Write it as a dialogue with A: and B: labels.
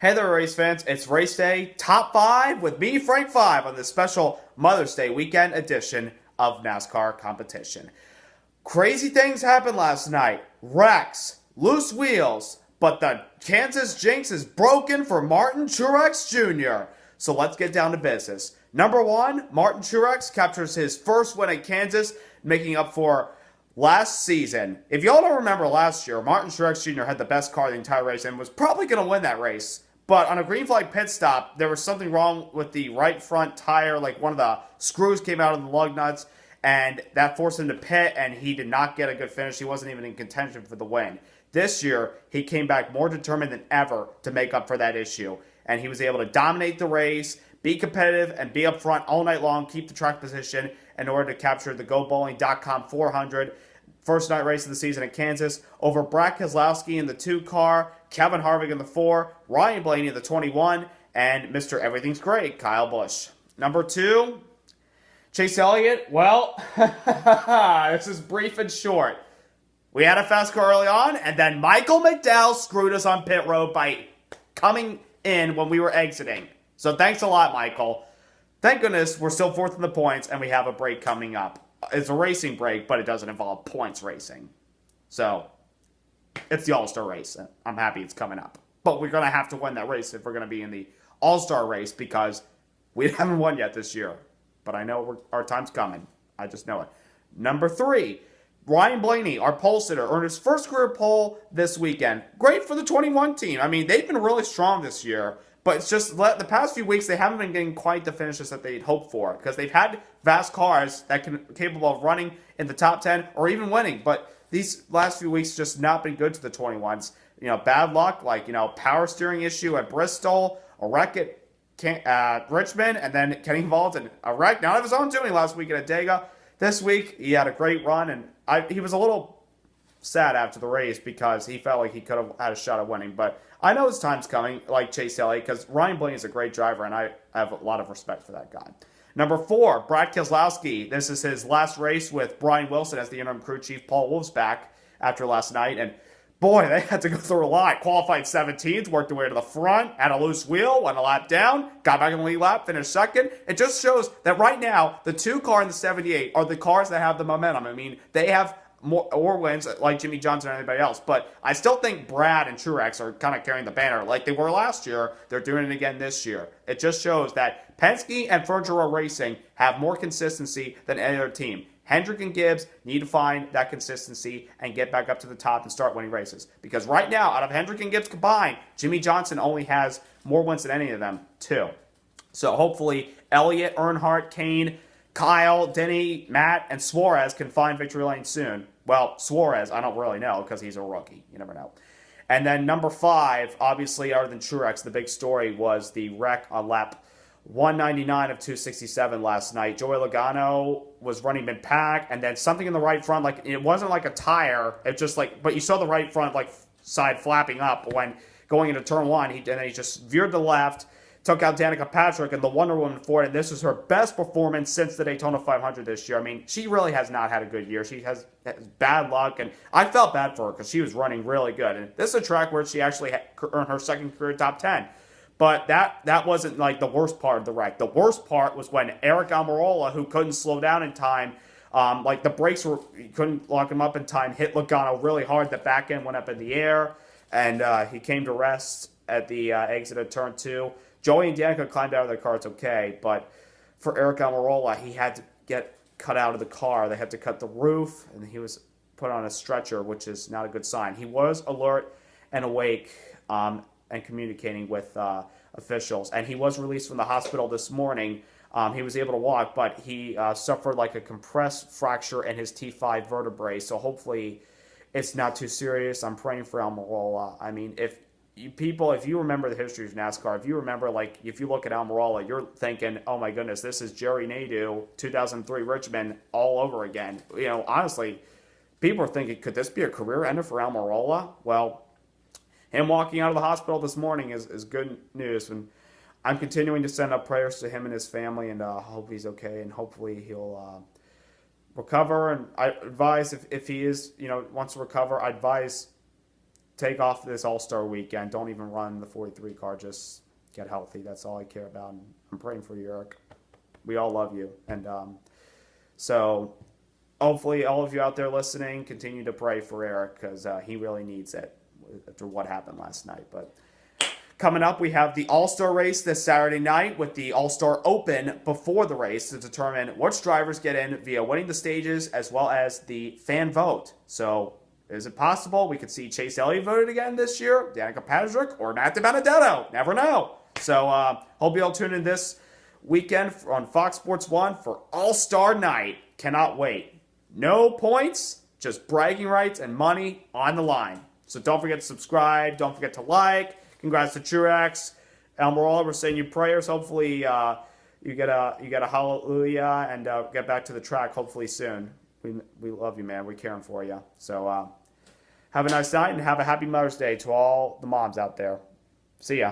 A: Hey there, race fans. It's race day top 5 with me, Frank 5, on this special Mother's Day weekend edition of NASCAR competition. Crazy things happened last night. Wrecks, loose wheels, but the Kansas jinx is broken for Martin Truex Jr. So let's get down to business. Number 1, Martin Truex captures his first win at Kansas, making up for last season. If y'all don't remember last year, Martin Truex Jr. had the best car the entire race and was probably going to win that race. But on a green flag pit stop, there was something wrong with the right front tire. Like one of the screws came out of the lug nuts, and that forced him to pit, and he did not get a good finish. He wasn't even in contention for the win. This year, he came back more determined than ever to make up for that issue. And he was able to dominate the race, be competitive, and be up front all night long, keep the track position in order to capture the GoBowling.com 400. First night race of the season at Kansas over Brad Keselowski in the 2 car, Kevin Harvick in the 4, Ryan Blaney in the 21, and Mr. Everything's Great, Kyle Busch. Number 2, Chase Elliott. Well, this is brief and short. We had a fast car early on, and then Michael McDowell screwed us on pit road by coming in when we were exiting. So thanks a lot, Michael. Thank goodness we're still 4th in the points, and we have a break coming up. It's a racing break, but it doesn't involve points racing. So, it's the All-Star race. I'm happy it's coming up. But we're going to have to win that race if we're going to be in the All-Star race because we haven't won yet this year. But I know our time's coming. I just know it. Number 3, Ryan Blaney, our pole sitter, earned his first career pole this weekend. Great for the 21 team. I mean, they've been really strong this year. But it's just the past few weeks, they haven't been getting quite the finishes that they'd hoped for because they've had fast cars that are capable of running in the top 10 or even winning. But these last few weeks just not been good to the 21s. You know, bad luck, like, you know, power steering issue at Bristol, a wreck at Richmond, and then getting involved in a wreck, not of his own doing last week at Adega. This week, he had a great run, and he was a little sad after the race because he felt like he could have had a shot at winning. But I know his time's coming, like Chase Elliott, because Ryan Blaney is a great driver, and I have a lot of respect for that guy. Number 4, Brad Keselowski. This is his last race with Brian Wilson as the interim crew chief. Paul Wolf's back after last night, and boy, they had to go through a lot. Qualified 17th, worked their way to the front, had a loose wheel, went a lap down, got back in the lead lap, finished 2nd. It just shows that right now, the 2 car and the 78 are the cars that have the momentum. I mean, they have more wins like Jimmy Johnson or anybody else. But I still think Brad and Truex are kind of carrying the banner like they were last year. They're doing it again this year. It just shows that Penske and Ferdinand Racing have more consistency than any other team. Hendrick and Gibbs need to find that consistency and get back up to the top and start winning races. Because right now, out of Hendrick and Gibbs combined, Jimmy Johnson only has more wins than any of them, 2. So hopefully, Elliott, Earnhardt, Kane, Kyle, Denny, Matt, and Suarez can find victory lane soon. Well, Suarez, I don't really know because he's a rookie. You never know. And then number 5, obviously, other than Truex, the big story was the wreck on lap 199 of 267 last night. Joey Logano was running mid-pack, and then something in the right front, like it wasn't like a tire. It just like, but you saw the right front like side flapping up when going into turn 1. And then he just veered to the left, took out Danica Patrick and the Wonder Woman for it, and this was her best performance since the Daytona 500 this year. I mean, she really has not had a good year. She has bad luck, and I felt bad for her because she was running really good. And this is a track where she actually earned her 2nd career top 10. But that wasn't like the worst part of the wreck. The worst part was when Eric Almirola, who couldn't slow down in time, like the brakes couldn't lock him up in time, hit Logano really hard. The back end went up in the air, and he came to rest at the exit of turn 2. Joey and Danica climbed out of their car, it's okay, but for Eric Almirola, he had to get cut out of the car. They had to cut the roof, and he was put on a stretcher, which is not a good sign. He was alert and awake and communicating with officials, and he was released from the hospital this morning. He was able to walk, but he suffered like a compressed fracture in his T5 vertebrae, so hopefully it's not too serious. I'm praying for Almirola. I mean, if you remember the history of NASCAR, if you remember, like, if you look at Almirola, you're thinking, oh my goodness, this is Jerry Nadeau, 2003 Richmond, all over again. You know, honestly, people are thinking, could this be a career ender for Almirola? Well, him walking out of the hospital this morning is good news, and I'm continuing to send up prayers to him and his family, and I hope he's okay, and hopefully he'll recover. And I advise, if he is, wants to recover, I advise take off this All-Star weekend. Don't even run the 43 car. Just get healthy. That's all I care about. And I'm praying for you, Eric. We all love you. And so hopefully all of you out there listening continue to pray for Eric because he really needs it after what happened last night. But coming up, we have the All-Star race this Saturday night with the All-Star Open before the race to determine which drivers get in via winning the stages as well as the fan vote. So is it possible we could see Chase Elliott voted again this year, Danica Patrick, or Matt Benedetto? Never know. So hope you all tune in this weekend on Fox Sports 1 for All-Star Night. Cannot wait. No points, just bragging rights and money on the line. So don't forget to subscribe. Don't forget to like. Congrats to Truex. Almirola, we're saying your prayers. Hopefully you get a hallelujah and get back to the track hopefully soon. We love you, man. We're caring for you. So have a nice night and have a happy Mother's Day to all the moms out there. See ya.